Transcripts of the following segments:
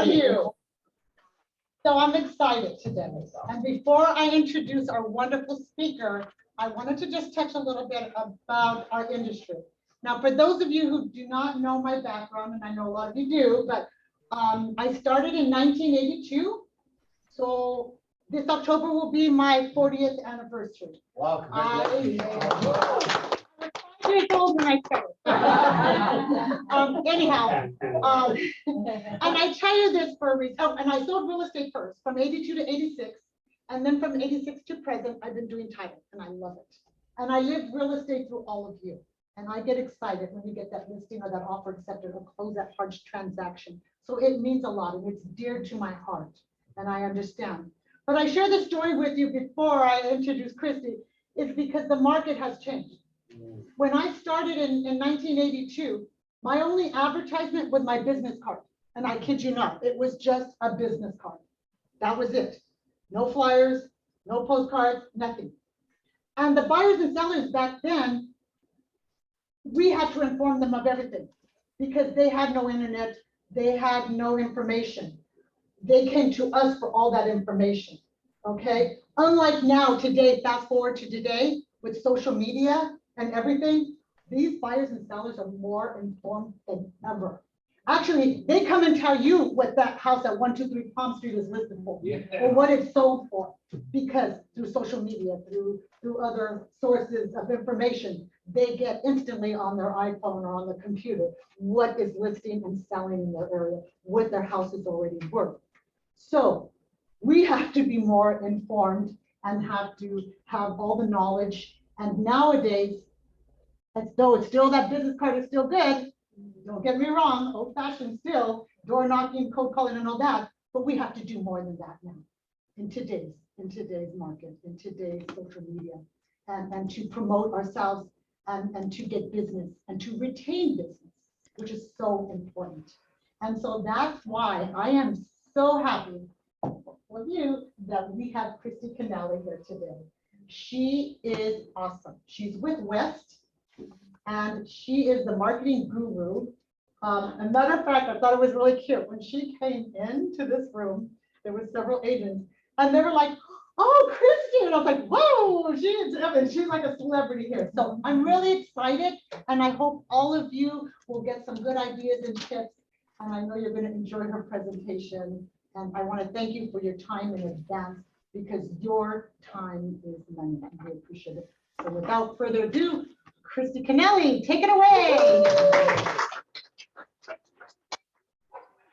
of you. So I'm excited today. And before I introduce our wonderful speaker, I wanted to just touch a little bit about our industry. Now, for those of you who do not know my background, and I know a lot of you do, but I started in 1982. So this October will be my 40th anniversary. Wow, congratulations. I was 5 years old when I started. Anyhow, and I tell you this for a reason. Oh, and I sold real estate first from 82 to 86. And then from 86 to present, I've been doing title and I love it. And I live real estate through all of you. And I get excited when you get that listing or that offer accepted or close that hard transaction. So it means a lot and it's dear to my heart. And I understand. But I share this story with you before I introduce Kristi, is because the market has changed. When I started in 1982, my only advertisement was my business card. And I kid you not, it was just a business card. That was it. No flyers, no postcards, nothing. And the buyers and sellers back then, we had to inform them of everything because they had no internet, they had no information. They came to us for all that information, okay? Unlike now, today, fast forward to today, with social media and everything, these buyers and sellers are more informed than ever. Actually, they come and tell you what that house at 123 Palm Street is listed for, or what it's sold for, because through social media, through other sources of information, they get instantly on their iPhone or on the computer what is listing and selling in their area, what their house is already worth. So we have to be more informed and have to have all the knowledge. And nowadays, as though it's still that business card is still good, don't get me wrong, old fashioned still, door knocking, cold calling and all that, but we have to do more than that now in today's market, in today's social media, and to promote ourselves and to get business and to retain business, which is so important. And so that's why I am so happy for you that we have Kristi Kennelly here today. She is awesome. She's with West, and she is the marketing guru. A matter of fact, I thought it was really cute. When she came into this room, there were several agents, and they were like, "Oh, Kristi!" And I was like, "Whoa, she's like a celebrity here." So I'm really excited, and I hope all of you will get some good ideas and tips. And I know you're going to enjoy her presentation. And I want to thank you for your time in advance, because your time is money. I appreciate it. So without further ado, Kristi Kennelly, take it away.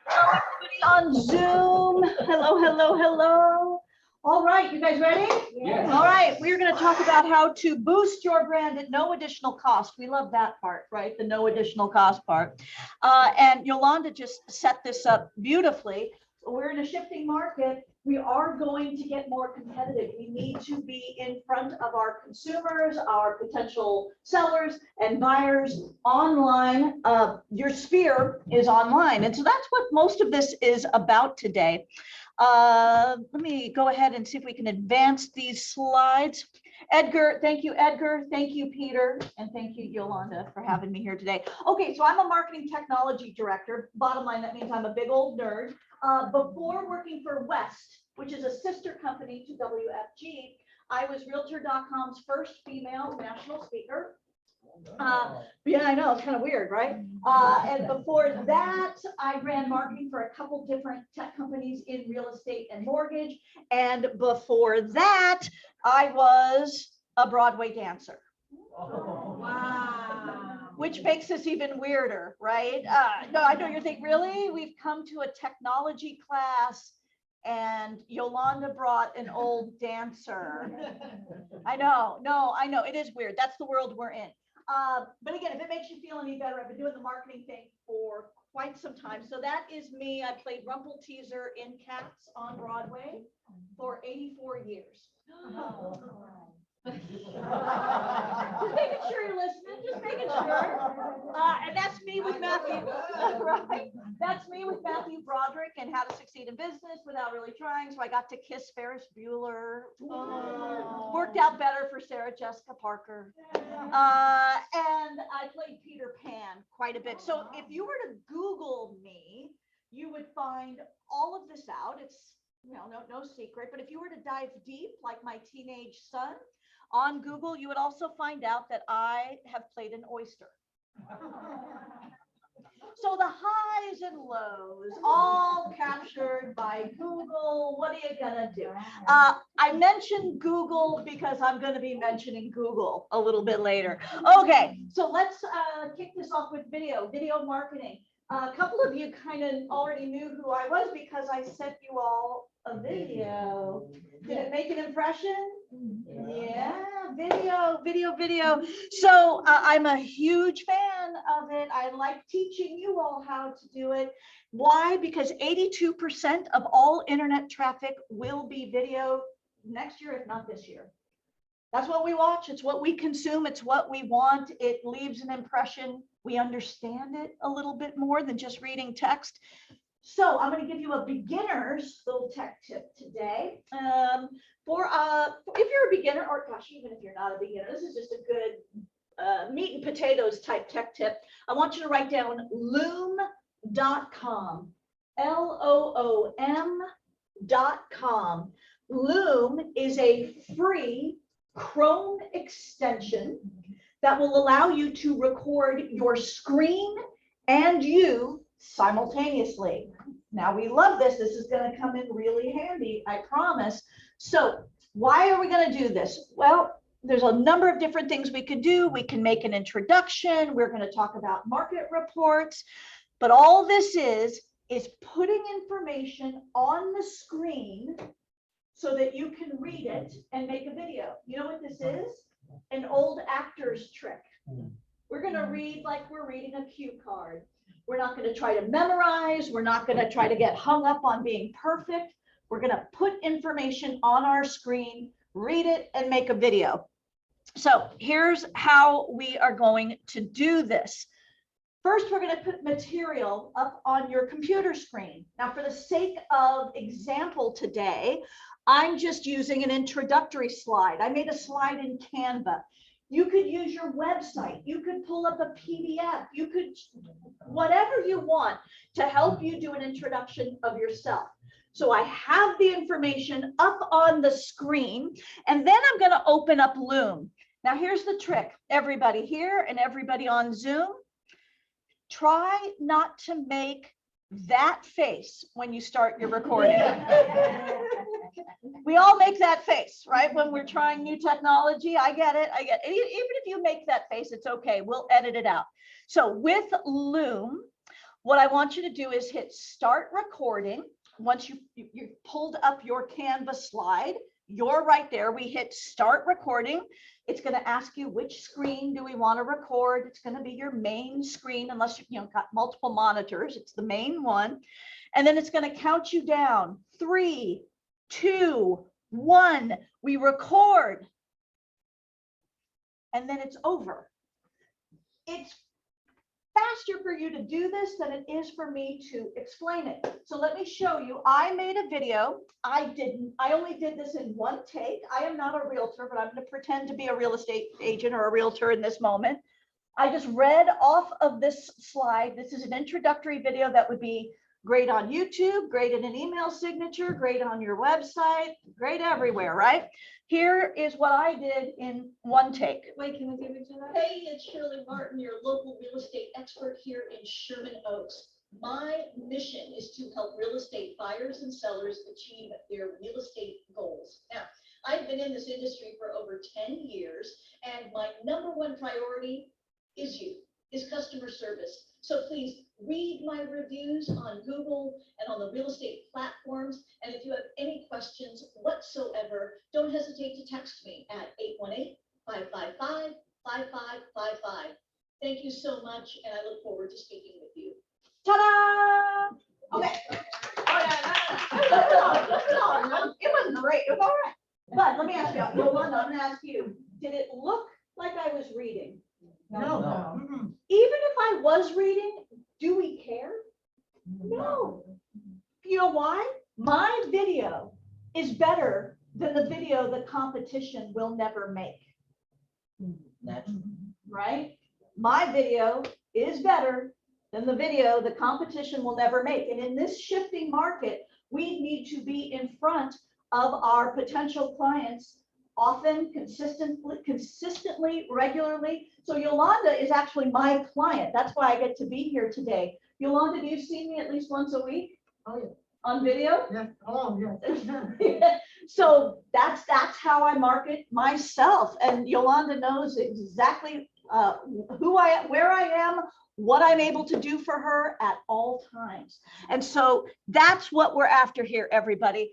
Hello, everybody on Zoom. Hello, hello, hello. All right, you guys ready? Yes. All right, we're going to talk about how to boost your brand at no additional cost. We love that part, right? The no additional cost part. And Yolanda just set this up beautifully. We're in a shifting market. We are going to get more competitive. We need to be in front of our consumers, our potential sellers and buyers online. Your sphere is online. And so that's what most of this is about today. Let me go ahead and see if we can advance these slides. Edgar, thank you, Edgar. Thank you, Peter. And thank you, Yolanda, for having me here today. Okay, so I'm a marketing technology director. Bottom line, that means I'm a big old nerd. Before working for West, which is a sister company to WFG, I was Realtor.com's first female national speaker. Yeah, I know, it's kind of weird, right? And before that, I ran marketing for a couple different tech companies in real estate and mortgage. And before that, I was a Broadway dancer. Oh, wow. Which makes this even weirder, right? No, I know you're thinking, really? We've come to a technology class and Yolanda brought an old dancer. I know, no, I know, it is weird. That's the world we're in. But again, if it makes you feel any better, I've been doing the marketing thing for quite some time. So that is me. I played Rumple Teaser in Cats on Broadway for 84 years. Oh. Just making sure you're listening, just making sure. And that's me with Matthew, right? That's me with Matthew Broderick and How to Succeed in Business Without Really Trying. So I got to kiss Ferris Bueller. Oh. Worked out better for Sarah Jessica Parker. And I played Peter Pan quite a bit. So if you were to Google me, you would find all of this out. It's, you know, no secret, but if you were to dive deep, like my teenage son, on Google, you would also find out that I have played an oyster. So the highs and lows, all captured by Google. What are you gonna do? I mentioned Google because I'm gonna be mentioning Google a little bit later. Okay, so let's kick this off with video marketing. A couple of you kind of already knew who I was because I sent you all a video. Did it make an impression? Yeah, video. So I'm a huge fan of it. I like teaching you all how to do it. Why? Because 82% of all internet traffic will be video next year, if not this year. That's what we watch. It's what we consume. It's what we want. It leaves an impression. We understand it a little bit more than just reading text. So I'm going to give you a beginner's little tech tip today. If you're a beginner, or gosh, even if you're not a beginner, this is just a good meat and potatoes type tech tip. I want you to write down loom.com, LOOM.com. Loom is a free Chrome extension that will allow you to record your screen and you simultaneously. Now we love this. This is going to come in really handy, I promise. So why are we going to do this? Well, there's a number of different things we could do. We can make an introduction. We're going to talk about market reports, but all this is putting information on the screen so that you can read it and make a video. You know what this is? An old actor's trick. We're going to read like we're reading a cue card. We're not going to try to memorize. We're not going to try to get hung up on being perfect. We're going to put information on our screen, read it, and make a video. So here's how we are going to do this. First, we're going to put material up on your computer screen. Now, for the sake of example today, I'm just using an introductory slide. I made a slide in Canva. You could use your website. You could pull up a PDF. You could, whatever you want to help you do an introduction of yourself. So I have the information up on the screen, and then I'm going to open up Loom. Now, here's the trick. Everybody here and everybody on Zoom, try not to make that face when you start your recording. We all make that face, right? When we're trying new technology. I get it. Even if you make that face, it's okay. We'll edit it out. So with Loom, what I want you to do is hit start recording. Once you pulled up your Canva slide, you're right there. We hit start recording. It's going to ask you which screen do we want to record. It's going to be your main screen, unless you've got multiple monitors. It's the main one. And then it's going to count you down. 3, 2, 1. We record. And then it's over. It's faster for you to do this than it is for me to explain it. So let me show you. I made a video. I only did this in one take. I am not a realtor, but I'm going to pretend to be a real estate agent or a realtor in this moment. I just read off of this slide. This is an introductory video that would be great on YouTube, great in an email signature, great on your website, great everywhere, right? Here is what I did in one take. Wait, can we give it to that? Hey, it's Shirley Martin, your local real estate expert here in Sherman Oaks. My mission is to help real estate buyers and sellers achieve their real estate goals. Now, I've been in this industry for over 10 years, and my #1 priority is customer service. So please read my reviews on Google and on the real estate platforms. And if you have any questions whatsoever, don't hesitate to text me at 818-555-5555. Thank you so much, and I look forward to speaking with you. Ta-da! Okay. No. It wasn't great. It was all right. But let me ask you, Yolanda, I'm going to ask you, did it look like I was reading? No. Even if I was reading, do we care? No. You know why? My video is better than the video the competition will never make. Right? My video is better than the video, the competition will never make. And in this shifting market, we need to be in front of our potential clients often, consistently, regularly. So Yolanda is actually my client. That's why I get to be here today. Yolanda, do you see me at least once a week? Oh, yeah. On video? Yes. Oh, yes. So that's how I market myself. And Yolanda knows exactly who I am, where I am, what I'm able to do for her at all times. And so that's what we're after here, everybody.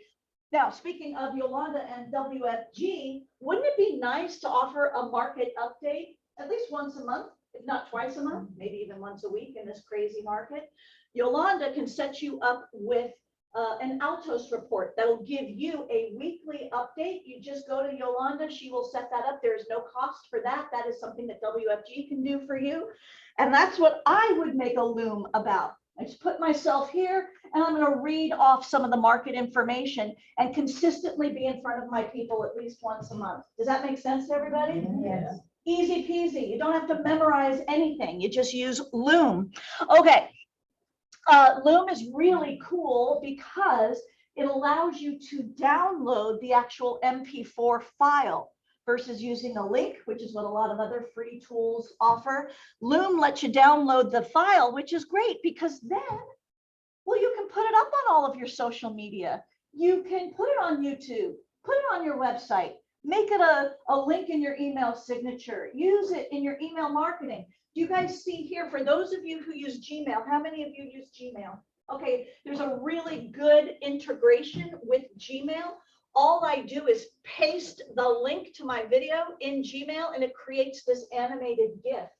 Now, speaking of Yolanda and WFG, wouldn't it be nice to offer a market update at least once a month, if not twice a month, maybe even once a week in this crazy market? Yolanda can set you up with an Altos report that will give you a weekly update. You just go to Yolanda, she will set that up. There is no cost for that. That is something that WFG can do for you. And that's what I would make a Loom about. I just put myself here and I'm going to read off some of the market information and consistently be in front of my people at least once a month. Does that make sense to everybody? Yes. Easy peasy. You don't have to memorize anything. You just use Loom. Okay. Loom is really cool because it allows you to download the actual MP4 file versus using a link, which is what a lot of other free tools offer. Loom lets you download the file, which is great because then, well, you can put it up on all of your social media. You can put it on YouTube, put it on your website, make it a link in your email signature, use it in your email marketing. Do you guys see here, for those of you who use Gmail, how many of you use Gmail? Okay, there's a really good integration with Gmail. All I do is paste the link to my video in Gmail and it creates this animated GIF.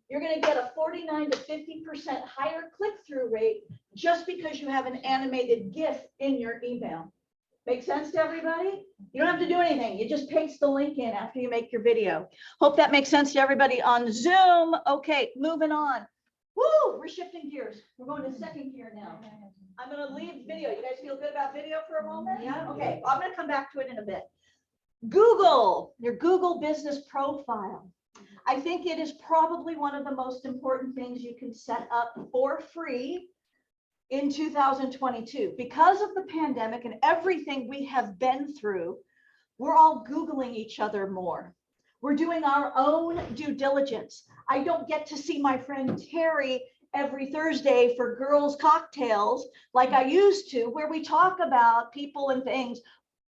You're going to get a 49 to 50% higher click-through rate just because you have an animated GIF in your email. Make sense to everybody? You don't have to do anything. You just paste the link in after you make your video. Hope that makes sense to everybody on Zoom. Okay, moving on. Woo, we're shifting gears. We're going to second gear now. I'm going to leave video. You guys feel good about video for a moment? Yeah. Okay, I'm going to come back to it in a bit. Google, your Google business profile. I think it is probably one of the most important things you can set up for free in 2022. Because of the pandemic and everything we have been through, we're all Googling each other more. We're doing our own due diligence. I don't get to see my friend Terry every Thursday for girls' cocktails like I used to, where we talk about people and things.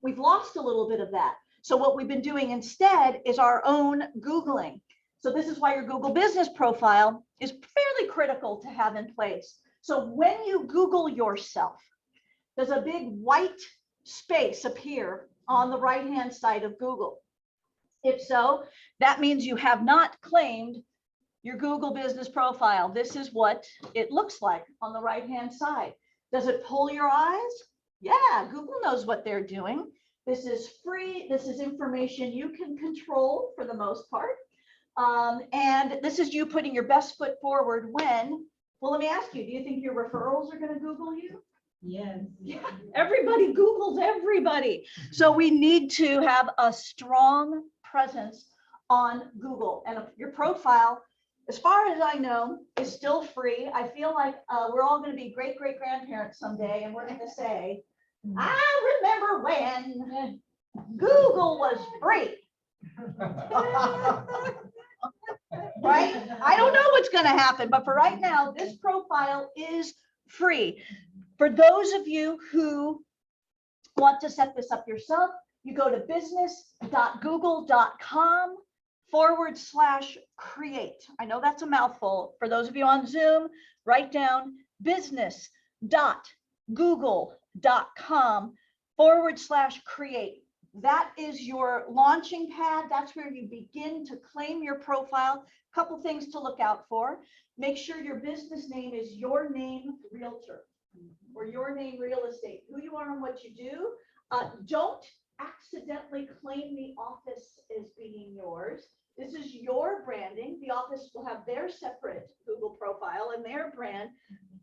We've lost a little bit of that. So what we've been doing instead is our own Googling. So this is why your Google business profile is fairly critical to have in place. So when you Google yourself, there's a big white space appear on the right-hand side of Google. If so, that means you have not claimed your Google business profile. This is what it looks like on the right-hand side. Does it pull your eyes? Yeah, Google knows what they're doing. This is free. This is information you can control for the most part. And this is you putting your best foot forward when, well, let me ask you, do you think your referrals are going to Google you? Yes. Yeah, everybody Googles everybody. So we need to have a strong presence on Google. And your profile, as far as I know, is still free. I feel like we're all going to be great-great-grandparents someday, and we're going to say, I remember when Google was free. Right? I don't know what's going to happen, but for right now, this profile is free. For those of you who want to set this up yourself, you go to business.google.com/create. I know that's a mouthful. For those of you on Zoom, write down business.google.com/create. That is your launching pad. That's where you begin to claim your profile. A couple things to look out for. Make sure your business name is your name realtor or your name real estate, who you are and what you do. Don't accidentally claim the office as being yours. This is your branding. The office will have their separate Google profile and their brand.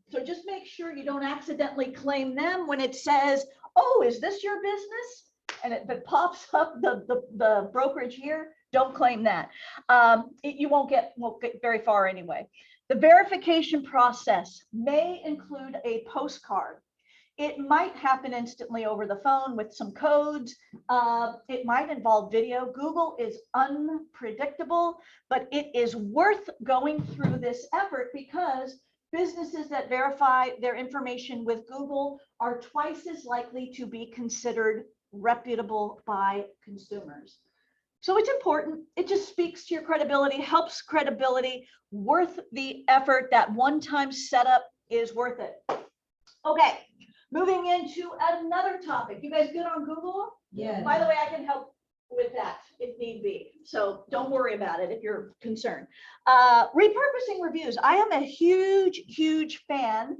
So just make sure you don't accidentally claim them when it says, oh, is this your business? And it pops up the brokerage here. Don't claim that. You won't get very far anyway. The verification process may include a postcard. It might happen instantly over the phone with some codes. It might involve video. Google is unpredictable, but it is worth going through this effort because businesses that verify their information with Google are twice as likely to be considered reputable by consumers. So it's important. It just speaks to your credibility, helps credibility, worth the effort. That one-time setup is worth it. Okay, moving into another topic. You guys good on Google? Yes. By the way, I can help with that if need be. So don't worry about it if you're concerned. Repurposing reviews. I am a huge fan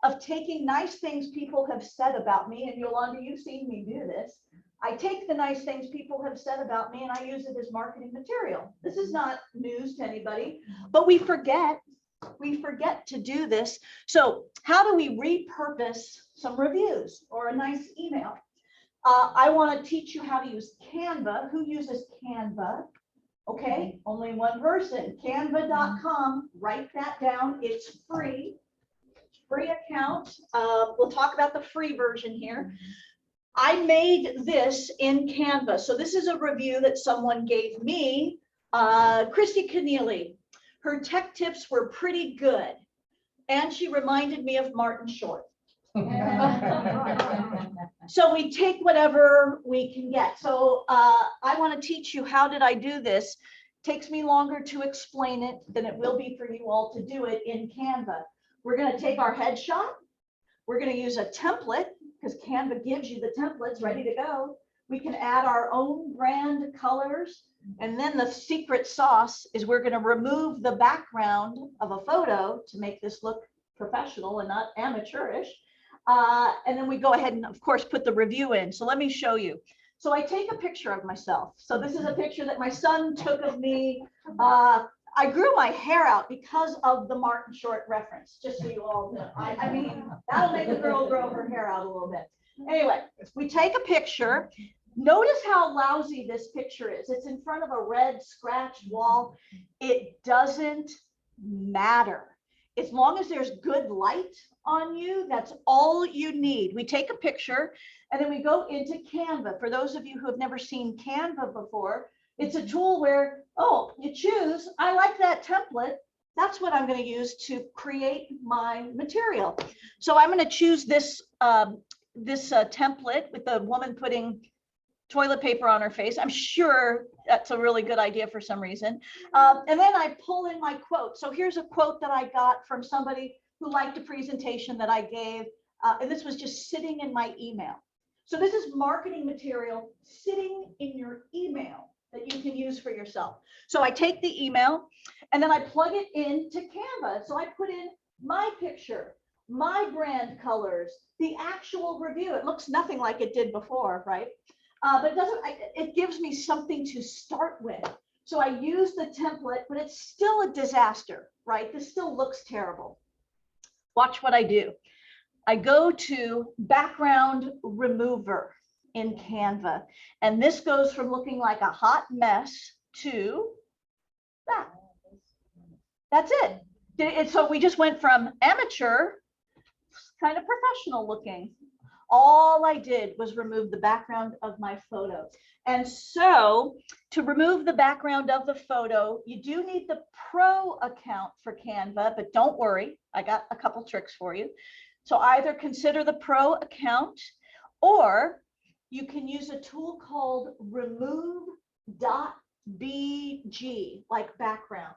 of taking nice things people have said about me. And Yolanda, you've seen me do this. I take the nice things people have said about me and I use it as marketing material. This is not news to anybody, but we forget to do this. So how do we repurpose some reviews or a nice email? I want to teach you how to use Canva. Who uses Canva? Okay, only one person. Canva.com. Write that down. It's free. Free account. We'll talk about the free version here. I made this in Canva. So this is a review that someone gave me, Kristi Kennelly. Her tech tips were pretty good. And she reminded me of Martin Short. So we take whatever we can get. So I want to teach you how did I do this. Takes me longer to explain it than it will be for you all to do it in Canva. We're going to take our headshot. We're going to use a template because Canva gives you the templates ready to go. We can add our own brand colors. And then the secret sauce is we're going to remove the background of a photo to make this look professional and not amateurish. And then we go ahead and, of course, put the review in. So let me show you. So I take a picture of myself. So this is a picture that my son took of me. I grew my hair out because of the Martin Short reference, just so you all know. I mean, that'll make a girl grow her hair out a little bit. Anyway, we take a picture. Notice how lousy this picture is. It's in front of a red scratched wall. It doesn't matter. As long as there's good light on you, that's all you need. We take a picture and then we go into Canva. For those of you who have never seen Canva before, it's a tool where, oh, you choose, I like that template. That's what I'm going to use to create my material. So I'm going to choose this, template with the woman putting toilet paper on her face. I'm sure that's a really good idea for some reason. And then I pull in my quote. So here's a quote that I got from somebody who liked a presentation that I gave. And this was just sitting in my email. So this is marketing material sitting in your email that you can use for yourself. So I take the email and then I plug it into Canva. So I put in my picture, my brand colors, the actual review. It looks nothing like it did before, right? But it gives me something to start with. So I use the template, but it's still a disaster, right? This still looks terrible. Watch what I do. I go to background remover in Canva, and this goes from looking like a hot mess to that. That's it. So we just went from amateur, kind of professional looking. All I did was remove the background of my photo. And so to remove the background of the photo, you do need the pro account for Canva, but don't worry, I got a couple tricks for you. So either consider the pro account, or you can use a tool called remove.bg, like background.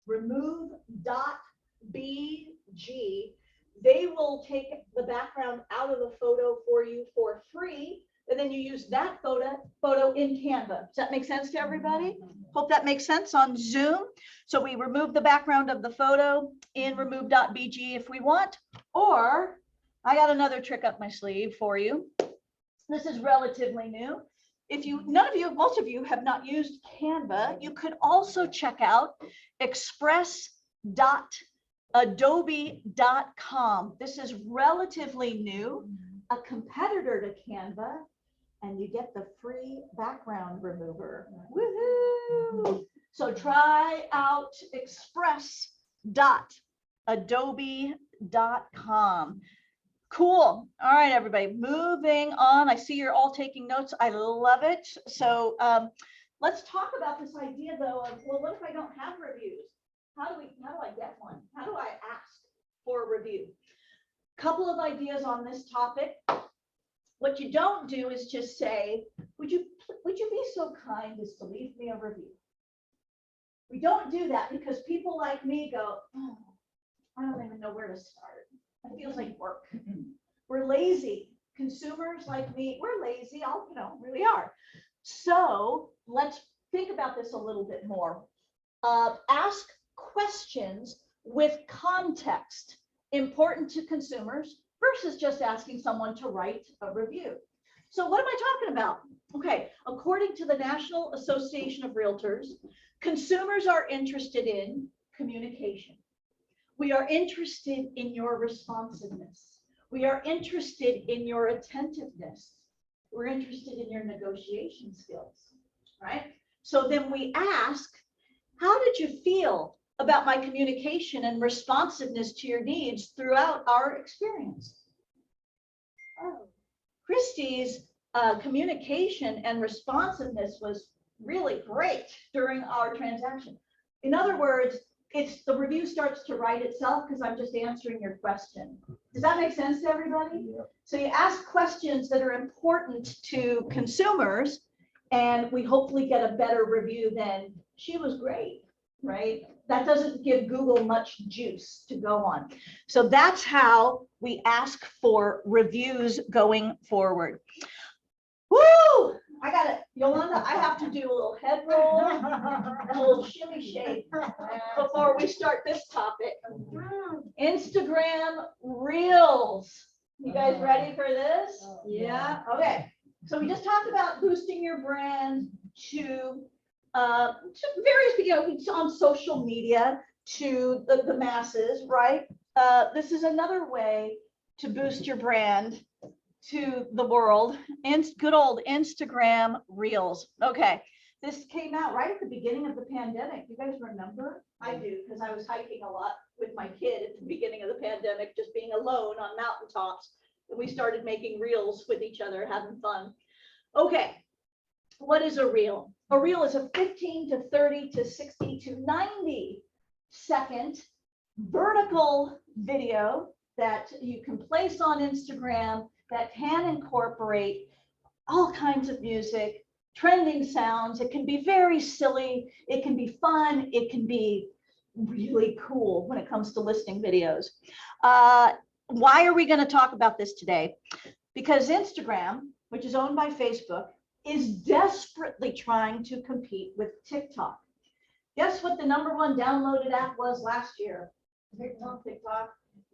Remove.bg. They will take the background out of the photo for you for free, and then you use that photo in Canva. Does that make sense to everybody? Hope that makes sense on Zoom. So we remove the background of the photo in remove.bg if we want, or I got another trick up my sleeve for you. This is relatively new. If most of you have not used Canva, you could also check out express.adobe.com. This is relatively new, a competitor to Canva, and you get the free background remover. Woohoo! So try out express.adobe.com. adobe.com. Cool. All right, everybody, moving on. I see you're all taking notes. I love it. So let's talk about this idea though of, well, what if I don't have reviews? How do I get one? How do I ask for a review? Couple of ideas on this topic. What you don't do is just say, would you be so kind as to leave me a review? We don't do that because people like me go, oh, I don't even know where to start. It feels like work. We're lazy. Consumers like me, we're lazy. Really are. So let's think about this a little bit more. Ask questions with context important to consumers versus just asking someone to write a review. So what am I talking about? Okay, according to the National Association of Realtors, consumers are interested in communication. We are interested in your responsiveness. We are interested in your attentiveness. We're interested in your negotiation skills, right? So then we ask, how did you feel about my communication and responsiveness to your needs throughout our experience? Oh, Kristi's communication and responsiveness was really great during our transaction. In other words, the review starts to write itself because I'm just answering your question. Does that make sense to everybody? Yeah. So you ask questions that are important to consumers, and we hopefully get a better review than she was great, right? That doesn't give Google much juice to go on. So that's how we ask for reviews going forward. Woo! I got it. Yolanda, I have to do a little head roll, a little shimmy shake before we start this topic. Instagram Reels. You guys ready for this? Yeah. Okay. So we just talked about boosting your brand to various, on social media to the masses, right? This is another way to boost your brand to the world. And good old Instagram Reels. Okay, this came out right at the beginning of the pandemic. You guys remember? I do, because I was hiking a lot with my kid at the beginning of the pandemic, just being alone on mountaintops. And we started making reels with each other, having fun. Okay, what is a reel? A reel is a 15 to 30 to 60 to 90 second vertical video that you can place on Instagram that can incorporate all kinds of music, trending sounds. It can be very silly. It can be fun. It can be really cool when it comes to listing videos. Why are we going to talk about this today? Because Instagram, which is owned by Facebook, is desperately trying to compete with TikTok. Guess what the #1 downloaded app was last year? TikTok.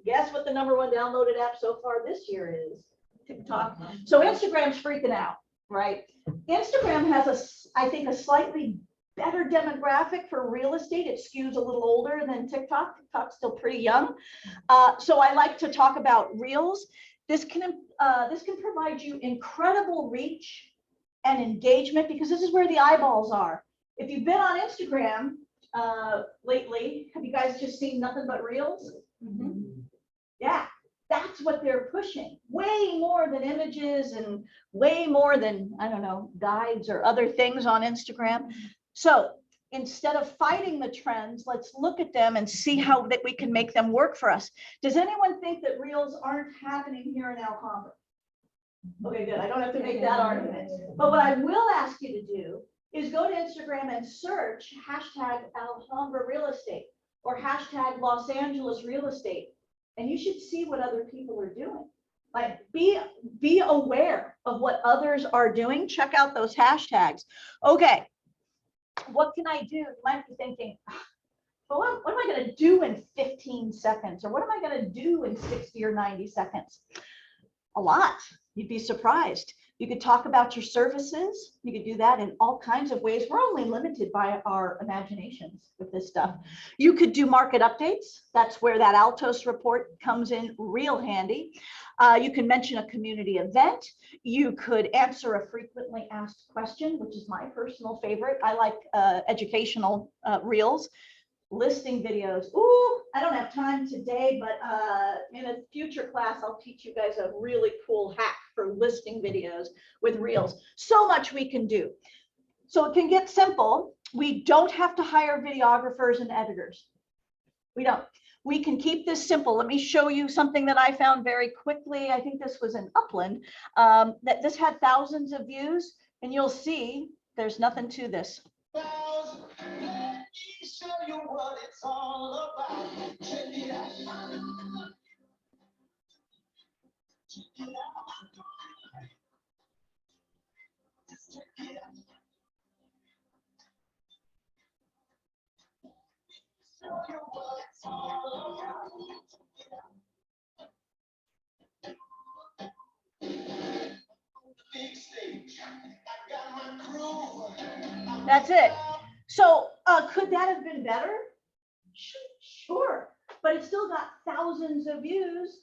Guess what the #1 downloaded app so far this year is? TikTok. So Instagram's freaking out, right? Instagram has I think a slightly better demographic for real estate. It skews a little older than TikTok. TikTok's still pretty young. So I like to talk about Reels. This can provide you incredible reach and engagement because this is where the eyeballs are. If you've been on Instagram lately, have you guys just seen nothing but Reels? Mm-hmm. Yeah, that's what they're pushing. Way more than images and way more than, I don't know, guides or other things on Instagram. So instead of fighting the trends, let's look at them and see how that we can make them work for us. Does anyone think that Reels aren't happening here in Alhambra? Okay, good. I don't have to make that argument. But what I will ask you to do is go to Instagram and search #Alhambra real estate or #Los Angeles real estate. And you should see what other people are doing. Like be aware of what others are doing. Check out those hashtags. Okay, what can I do? You might be thinking, well, what am I going to do in 15 seconds? Or what am I going to do in 60 or 90 seconds? A lot. You'd be surprised. You could talk about your services. You could do that in all kinds of ways. We're only limited by our imaginations with this stuff. You could do market updates. That's where that Altos report comes in real handy. You can mention a community event. You could answer a frequently asked question, which is my personal favorite. I like educational reels. listing videos. Ooh, I don't have time today, but in a future class, I'll teach you guys a really cool hack for listing videos with Reels. So much we can do. So it can get simple. We don't have to hire videographers and editors. We don't. We can keep this simple. Let me show you something that I found very quickly. I think this was in Upland, that this had thousands of views, and you'll see there's nothing to this. Let me show you what it's all about. Check it out. Check it out. Check it out. Show you what it's all about. Big stage. I got my crew. That's it. So could that have been better? Sure, but it still got thousands of views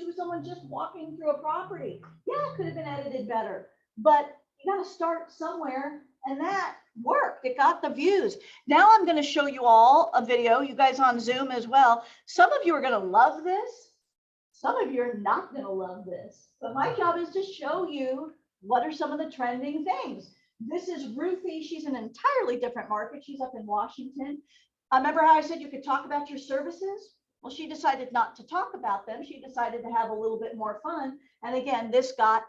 with someone just walking through a property. Yeah, it could have been edited better, but you got to start somewhere, and that worked. It got the views. Now I'm going to show you all a video, you guys on Zoom as well. Some of you are going to love this. Some of you are not going to love this, but my job is to show you what are some of the trending things. This is Ruthie. She's an entirely different market. She's up in Washington. Remember how I said you could talk about your services? Well, she decided not to talk about them. She decided to have a little bit more fun. And again, this got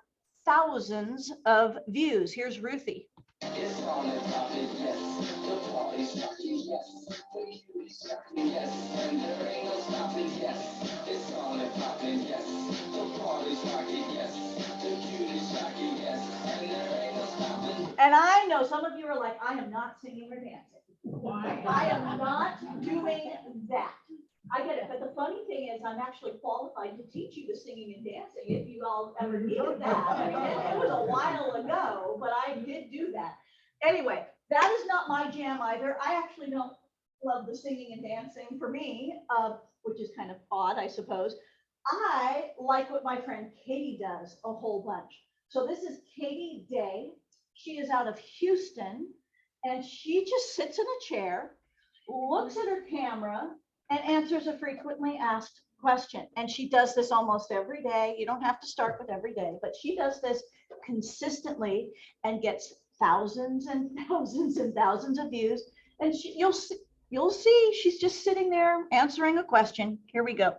thousands of views. Here's Ruthie. It's on the topic, yes. The party's rocking, yes. The cuties rocking, yes. And there ain't no stopping, yes. It's on the topic, yes. The party's rocking, yes. The cuties rocking, yes. And there ain't no stopping. And I know some of you are like, I am not singing or dancing. I am not doing that. I get it. But the funny thing is, I'm actually qualified to teach you the singing and dancing if you all ever needed that. I mean, it was a while ago, but I did do that. Anyway, that is not my jam either. I actually don't love the singing and dancing for me, which is kind of odd, I suppose. I like what my friend Katie does a whole bunch. So this is Katie Day. She is out of Houston, and she just sits in a chair, looks at her camera, and answers a frequently asked question. And she does this almost every day. You don't have to start with every day, but she does this consistently and gets thousands and thousands and thousands of views. And you'll see she's just sitting there answering a question. Here we go.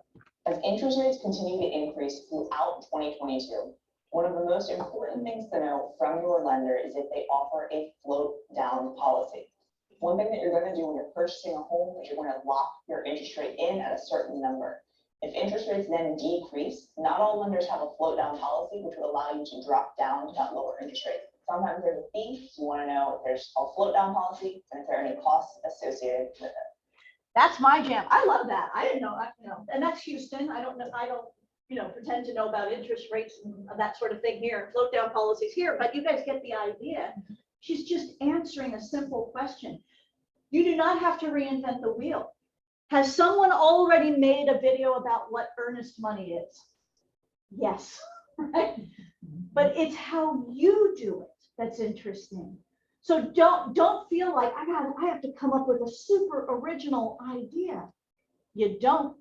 As interest rates continue to increase throughout 2022, one of the most important things to know from your lender is if they offer a float down policy. One thing that you're going to do when you're purchasing a home is you're going to lock your interest rate in at a certain number. If interest rates then decrease, not all lenders have a float down policy, which would allow you to drop down to that lower interest rate. Sometimes there's a fee, so you want to know if there's a float down policy and if there are any costs associated with it. That's my jam. I love that. I didn't know, and that's Houston. I don't pretend to know about interest rates and that sort of thing here, float down policies here, but you guys get the idea. She's just answering a simple question. You do not have to reinvent the wheel. Has someone already made a video about what earnest money is? Yes, right? But it's how you do it that's interesting. So don't feel like I have to come up with a super original idea. You don't.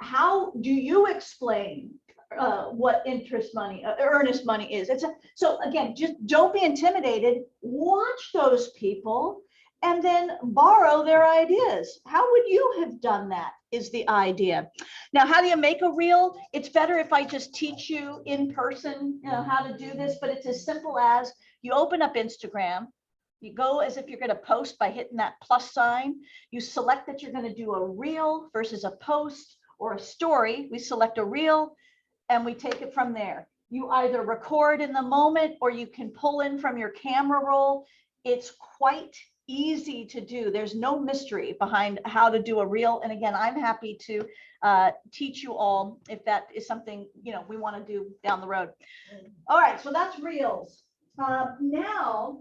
How do you explain what earnest money is? So again, just don't be intimidated. Watch those people and then borrow their ideas. How would you have done that is the idea. Now, how do you make a reel? It's better if I just teach you in person, how to do this, but it's as simple as you open up Instagram. You go as if you're going to post by hitting that plus sign. You select that you're going to do a reel versus a post or a story. We select a reel and we take it from there. You either record in the moment or you can pull in from your camera roll. It's quite easy to do. There's no mystery behind how to do a reel. And again, I'm happy to teach you all if that is something we want to do down the road. All right, so that's reels. Now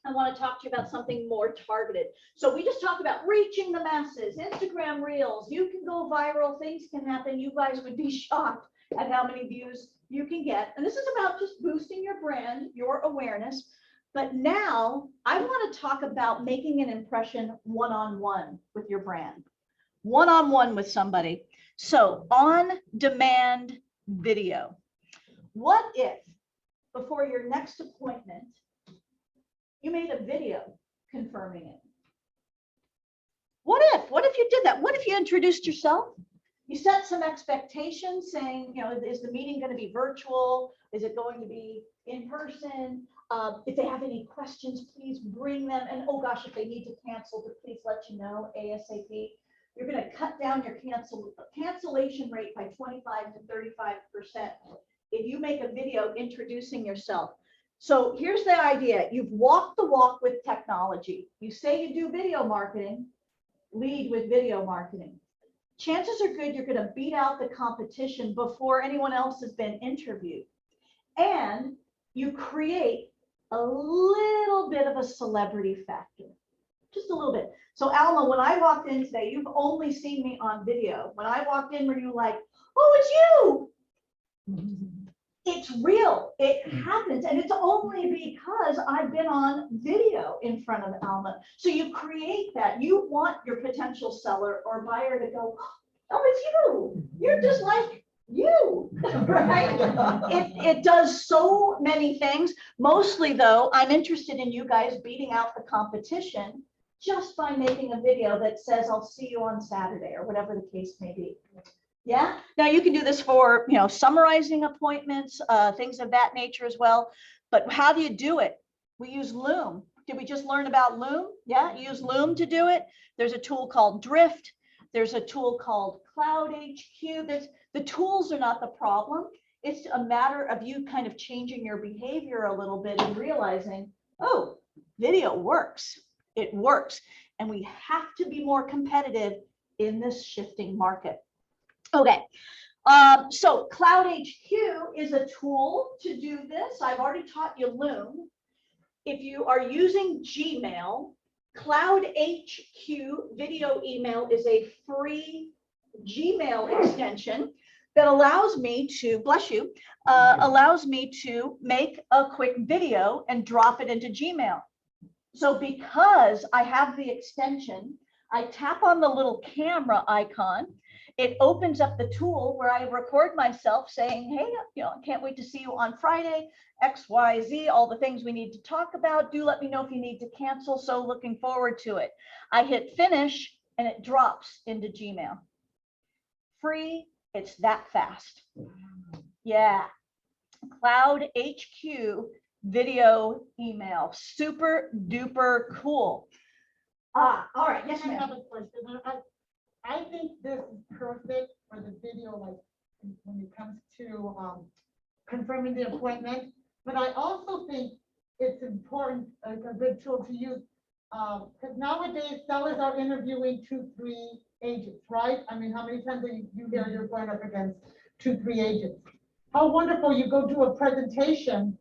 I want to talk to you about something more targeted. So we just talked about reaching the masses, Instagram reels. You can go viral, things can happen. You guys would be shocked at how many views you can get. And this is about just boosting your brand, your awareness. But now I want to talk about making an impression one-on-one with your brand, one-on-one with somebody. So on-demand video. What if before your next appointment, you made a video confirming it? What if you did that? What if you introduced yourself? You set some expectations saying, you know, is the meeting going to be virtual? Is it going to be in person? If they have any questions, please bring them. And oh gosh, if they need to cancel, please let you know ASAP. You're going to cut down your cancellation rate by 25 to 35% if you make a video introducing yourself. So here's the idea. You've walked the walk with technology. You say you do video marketing, lead with video marketing. Chances are good you're going to beat out the competition before anyone else has been interviewed. And you create a little bit of a celebrity factor, just a little bit. So Alma, when I walked in today, you've only seen me on video. When I walked in, were you like, oh, it's you? It's real. It happens. And it's only because I've been on video in front of Alma. So you create that. You want your potential seller or buyer to go, oh, it's you. You're just like you, right? It does so many things. Mostly though, I'm interested in you guys beating out the competition just by making a video that says, I'll see you on Saturday or whatever the case may be. Yeah. Now you can do this for, you know, summarizing appointments, things of that nature as well. But how do you do it? We use Loom. Did we just learn about Loom? Yeah, use Loom to do it. There's a tool called Drift. There's a tool called CloudHQ. The tools are not the problem. It's a matter of you kind of changing your behavior a little bit and realizing, oh, video works. It works. And we have to be more competitive in this shifting market. Okay, so CloudHQ is a tool to do this. I've already taught you Loom. If you are using Gmail, CloudHQ video email is a free Gmail extension that allows me to, bless you, allows me to make a quick video and drop it into Gmail. So because I have the extension, I tap on the little camera icon. It opens up the tool where I record myself saying, hey, you know, I can't wait to see you on Friday, X, Y, Z, all the things we need to talk about. Do let me know if you need to cancel. So looking forward to it. I hit finish and it drops into Gmail. Free. It's that fast. Yeah. CloudHQ video email. Super duper cool. All right. Yes, I ma'am. have a question. I think this is perfect for the video, like when it comes to confirming the appointment. But I also think it's important, a good tool to use, because nowadays sellers are interviewing 2-3 agents, right? I mean, how many times you hear you're going up against 2-3 agents? How wonderful, you go do a presentation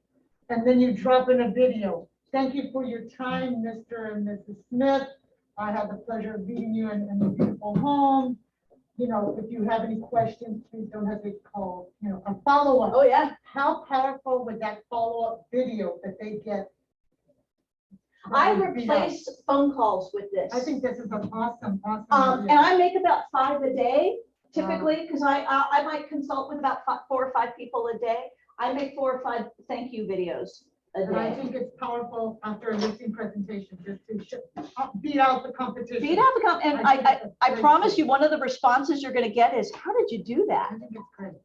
and then you drop in a video. Thank you for your time, Mr. and Mrs. Smith. I had the pleasure of meeting you in the beautiful home. You know, if you have any questions, please don't hesitate to call, you know, a follow-up. Oh, yeah. How powerful would that follow-up video that they get? I replace phone calls with this. I think this is an awesome And I make about 5 a day typically, because I might consult with about 4 or 5 people a day. I make 4 or 5 thank you videos a And I day. think it's powerful after a listing presentation, just to beat out the competition. Beat out the and I think it's I great promise tool. you, one of the responses you're going to get is, how did you do that? I think it's great.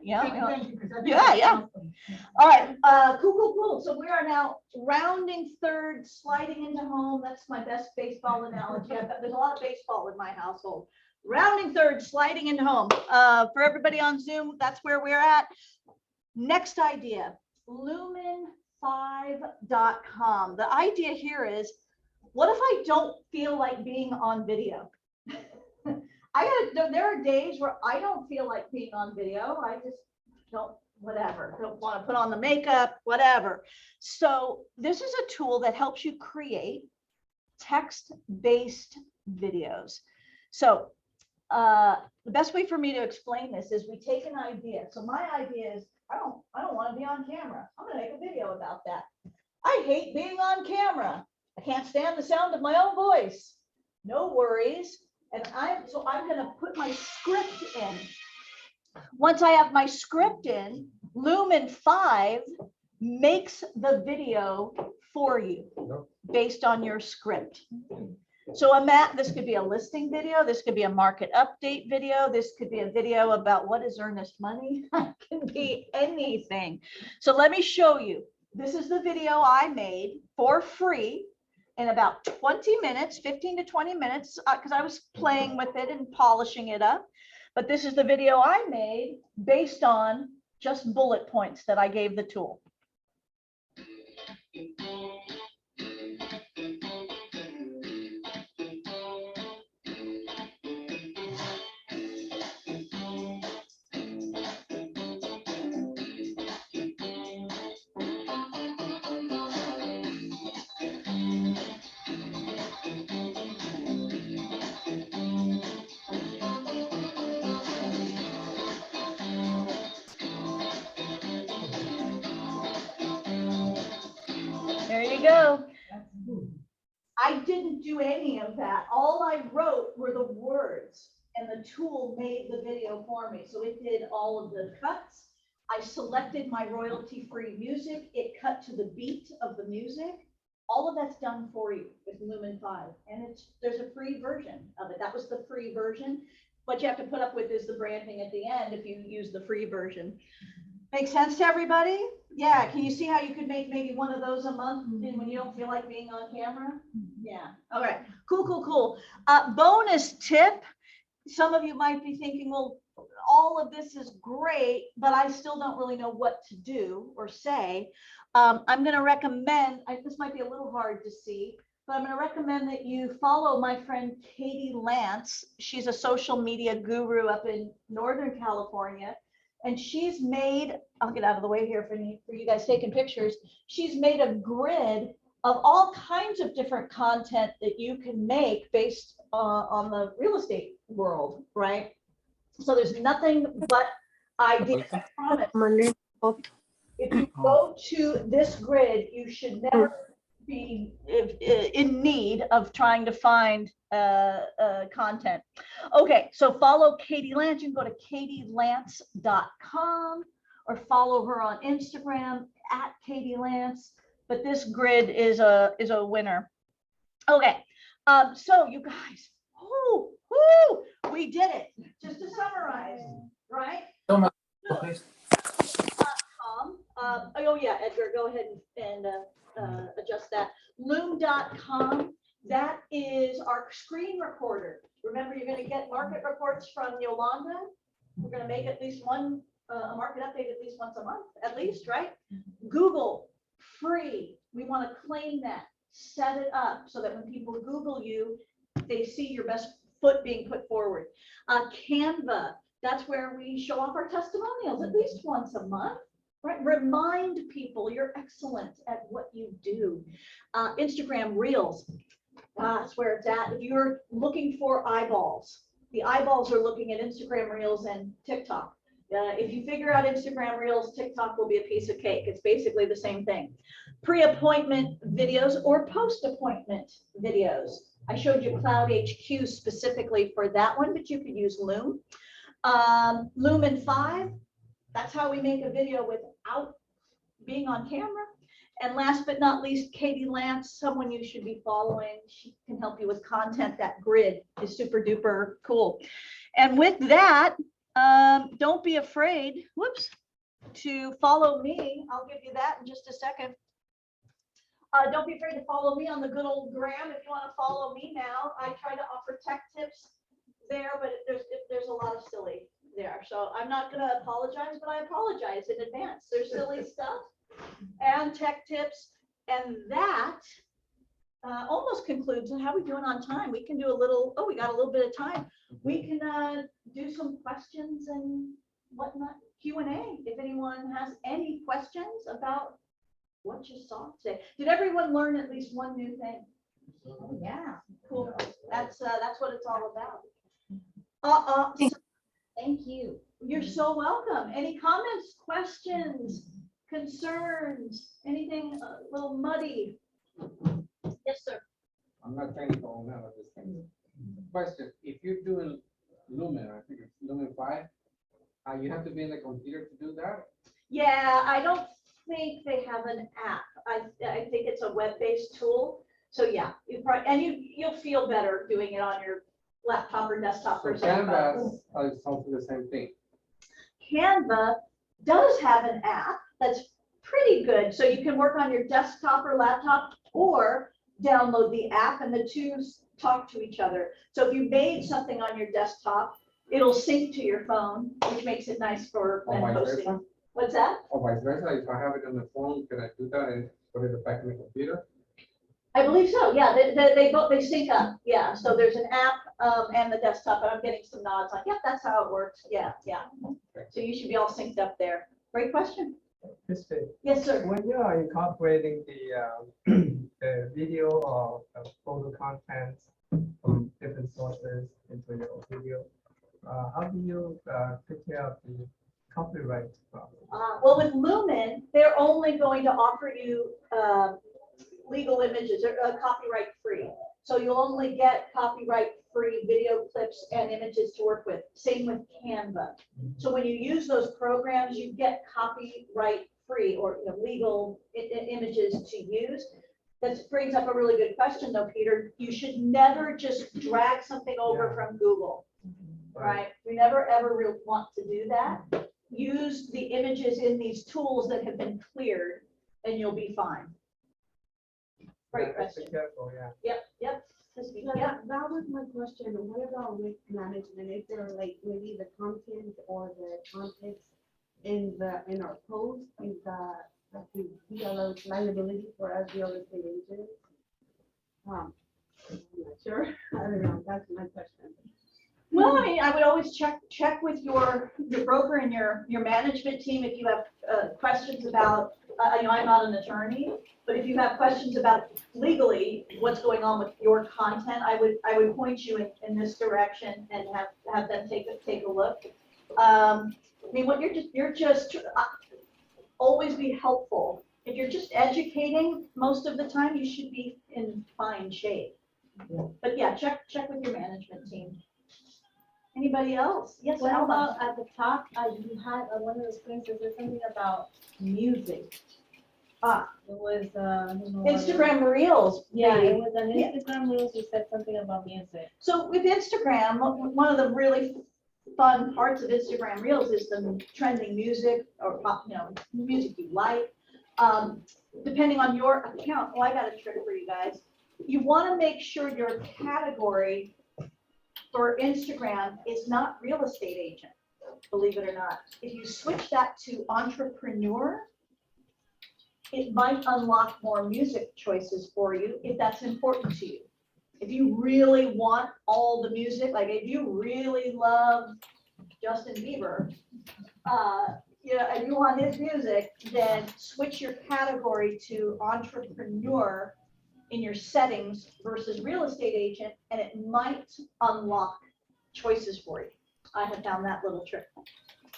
Yeah. Thank you, 'cause I think Yeah, it's yeah. awesome. All right, cool. So we are now rounding third, sliding into home. That's my best baseball analogy. There's a lot of baseball in my household. Rounding third, sliding into home. For everybody on Zoom, that's where we're at. Next idea, lumen5.com. The idea here is, what if I don't feel like being on video? There are days where I don't feel like being on video. I just don't want to put on the makeup, whatever. So this is a tool that helps you create text-based videos. So the best way for me to explain this is we take an idea. So my idea is, I don't want to be on camera. I'm going to make a video about that. I hate being on camera. I can't stand the sound of my own voice. No worries. And I'm gonna put my script in. Once I have my script in, Lumen 5 makes the video for you based on your script. So this could be a listing video, this could be a market update video, this could be a video about what is earnest money. It can be anything. So let me show you. This is the video I made for free in about 20 minutes, 15 to 20 minutes, because I was playing with it and polishing it up. But this is the video I made based on just bullet points that I gave the tool. There you go. I didn't do any of that. All I wrote were the words, and the tool made the video for me. So it did all of the cuts. I selected my royalty-free music. It cut to the beat of the music. All of that's done for you with Lumen 5. And there's a free version of it. That was the free version. What you have to put up with is the branding at the end if you use the free version. Make sense to everybody? Yeah, can you see how you could make maybe one of those a month when you don't feel like being on camera? Yeah, all right, cool. Bonus tip, some of you might be thinking, well, all of this is great, but I still don't really know what to do or say. I'm gonna recommend, this might be a little hard to see, but I'm gonna recommend that you follow my friend Katie Lance. She's a social media guru up in Northern California. And she's made, I'll get out of the way here for you guys taking pictures. She's made a grid of all kinds of different content that you can make based on the real estate world, right? So there's nothing but ideas. I promise. If you go to this grid, you should never be in need of trying to find content. Okay, so follow Katie Lance. You can go to katielance.com or follow her on Instagram at Katie Lance. But this grid is a winner. Okay, so you guys, we did it. Just to summarize, right? Oh yeah, Edgar, go ahead and adjust that. Loom.com, that is our screen recorder. Remember, you're going to get market reports from Yolanda. We're going to make at least one, a market update at least once a month, at least, right? Google, free. We want to claim that, set it up so that when people Google you, they see your best foot being put forward. Canva, that's where we show off our testimonials at least once a month. Right? Remind people you're excellent at what you do. Instagram Reels, that's where it's at. If you're looking for eyeballs, the eyeballs are looking at Instagram Reels and TikTok. If you figure out Instagram Reels, TikTok will be a piece of cake. It's basically the same thing. Pre-appointment videos or post-appointment videos. I showed you CloudHQ specifically for that one, but you could use Loom. Lumen 5. That's how we make a video without being on camera. And last but not least, Katie Lance, someone you should be following. She can help you with content. That grid is super duper cool. And with that, don't be afraid, to follow me. I'll give you that in just a second. Don't be afraid to follow me on the good old gram. If you want to follow me now, I try to offer tech tips there, but there's a lot of silly there. So I'm not going to apologize, but I apologize in advance. There's silly stuff and tech tips. And that almost concludes. And how are we doing on time? We can do a little, we got a little bit of time. We can do some questions and whatnot, Q&A. If anyone has any questions about what you saw today. Did everyone learn at least one new thing? Oh, yeah, cool. That's what it's all about. Thank you. You're so welcome. Any comments, questions, concerns, anything a little muddy? Yes, sir. I'm not technical on none of this thing. Question, if you're doing Lumen, I think it's Lumen 5, you have to be in the computer to do that? Yeah, I don't think they have an app. I think it's a web-based tool. So yeah, you'll feel better doing it on your laptop or desktop So or something. Canvas is also the same thing. Canva does have an app that's pretty good. So you can work on your desktop or laptop or download the app and the two talk to each other. So if you made something on your desktop, it'll sync to your phone, which makes it nice for Or then vice posting. versa? What's that? Or vice versa, if I have it on the phone, can I do that and put it back in the computer? I believe so. Yeah, they sync up. Yeah, so there's an app and the desktop, and I'm getting some nods like, yep, that's how it works. Yeah, yeah. So you should be all synced up there. Great question. Kristi, Yes, sir. when you are incorporating the video or photo content from different sources into your video, how do you take care of the copyright problem? Well, with Lumen, they're only going to offer you legal images, or copyright free. So you'll only get copyright free video clips and images to work with. Same with Canva. So when you use those programs, you get copyright free or legal images to use. That brings up a really good question though, Peter. You should never just drag something over from Google, right? You never ever really want to do that. Use the images in these tools that have been cleared and you'll be fine. Great Yeah, question. be careful, yeah. Yep. Yeah. That was my question. What about risk management? Is there like maybe the content or the context in our post is that be a liability for us real estate agents? I'm not sure. I don't know. That's my question. Well, I mean, I would always check with your broker and your management team if you have questions about, I'm not an attorney, but if you have questions about legally what's going on with your content, I would point you in this direction and have them take a look. I mean, what you're just always be helpful. If you're just educating, most of the time you should be in fine shape. But yeah, check with your management team. Anybody else? Yes, What Alma. about at the top, you had one of the screens, is there something about music? It was, I don't know what it was. Instagram Reels. Yeah, maybe. it was an Yeah. Instagram Reels, you said something about music. So with Instagram, one of the really fun parts of Instagram Reels is the trending music or music you like. Depending on your account, I got a trick for you guys. You want to make sure your category for Instagram is not real estate agent, believe it or not. If you switch that to entrepreneur, it might unlock more music choices for you if that's important to you. If you really want all the music, like if you really love Justin Bieber, and you want his music, then switch your category to entrepreneur in your settings versus real estate agent, and it might unlock choices for you. I have found that little trick.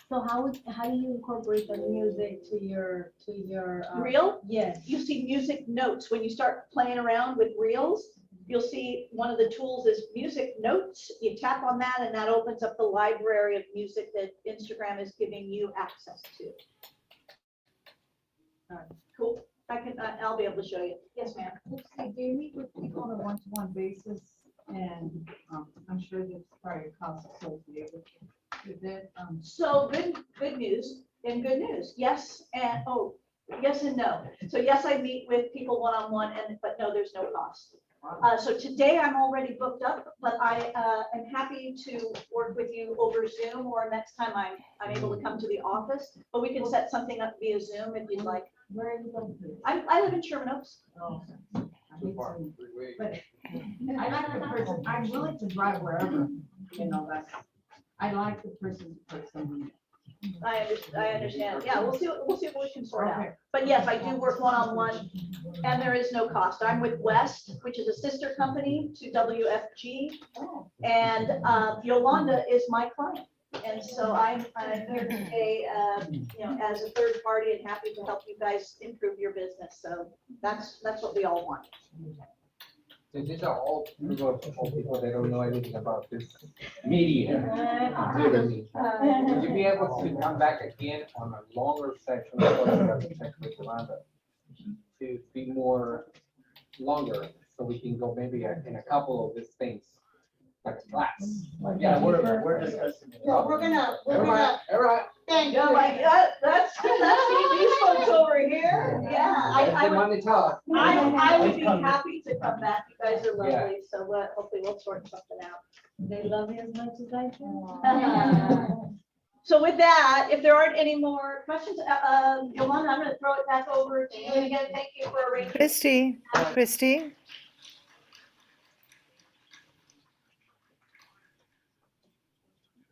So how do you incorporate the music to your Reel? Yes. You see music notes. When you start playing around with reels, you'll see one of the tools is music notes. You tap on that and that opens up the library of music that Instagram is giving you access to. All right, cool. I'll be able to show you. Yes, ma'am. Do you meet with people on a one-to-one basis? And I'm sure there's probably a cost associated with it. So good news and good news. Yes and yes and no. So yes, I meet with people one-on-one, but no, there's no cost. So today I'm already booked up, but I am happy to work with you over Zoom or next time I'm able to come to the office. But we can set something up via Zoom if you'd like. Where are you going to? I live in Sherman Oaks. Oh, Too far, three-way. But I like the person, I'm willing to drive wherever, I like the person to put someone. I understand. Yeah, we'll see what we can sort out. Okay. But yes, I do work one-on-one and there is no cost. I'm with West, which is a sister company to WFG. Oh. And Yolanda is my client. And so I'm here today, as a third party and happy to help you guys improve your business. So that's what we all want. So these are all people that don't know anything about this media. Literally. Would you be able to come back again on a longer section of what you have to check with Yolanda to be more longer, so we can go maybe in a couple of these things, like class? Yeah, we're discussing. Yeah, we're gonna, thank you. Yeah, like that's these folks over here. Yeah, I They want to tell us. I would be happy to come back. You guys are Yeah. lovely, so hopefully we'll sort something out. They love you as much as I do. So with that, if there aren't any more questions, Yolanda, I'm gonna throw it back over to you again. Thank you for arranging. Kristi.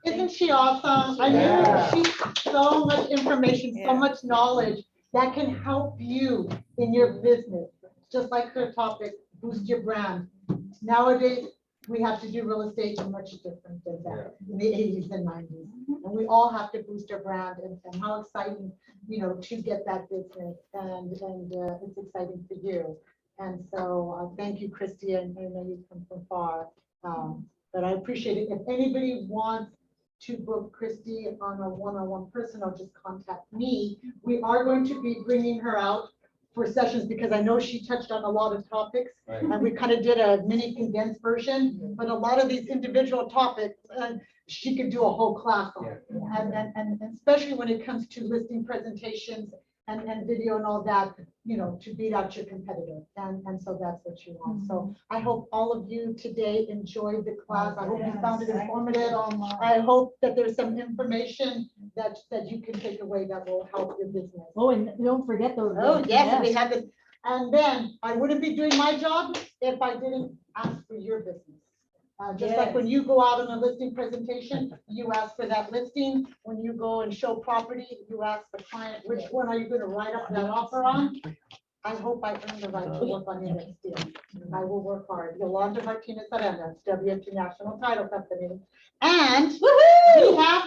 Isn't she awesome? I mean, she's so much information, so much knowledge that can help you in your business. Just like her topic, boost your brand. Nowadays, we have to do real estate much different than that in the 80s and 90s. And we all have to boost our brand, and how exciting, to get that business, and it's exciting for you. And so thank you, Kristi, and I know you've come from far, but I appreciate it. If anybody wants to book Kristi on a one-on-one personal, just contact me. We are going to be bringing her out for sessions because I know she touched on a lot of topics, Right. and we kind of did a mini condensed version, but a lot of these individual topics, she could do a whole class on. And especially when it comes to listing presentations and video and all that, to beat out your competitor. And so that's what you want. So I hope all of you today enjoyed the class. I hope you found it informative. I hope that there's some information that you can take away that will help your business. Oh, and don't forget those. Oh, yes, we have this. And then I wouldn't be doing my job if I didn't ask for your business. Just like when you go out on a listing presentation, you ask for that listing. When you go and show property, you ask the client, which one are you gonna write up that offer on? I hope I earn the right to work on your next deal. I will work hard. Yolanda Martinez Arena, WFG National Title Company. And we have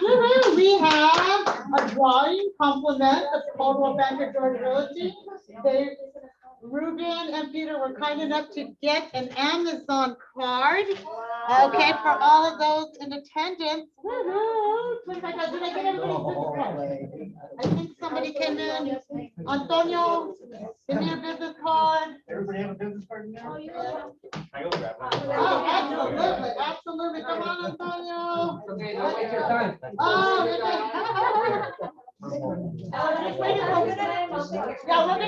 a drawing compliment of Coldwell Banker George Realty. Ruben and Peter were kind enough to get an Amazon card. Okay, for all of those in attendance. Woohoo! Did I get everybody's business card? I think somebody came in. Antonio, give me your business card. Everybody have a business card now? Oh, yeah. I go grab one. Oh, absolutely. Come on, Antonio. Okay, don't waste your time. Oh, just wait a second. Yeah, we're gonna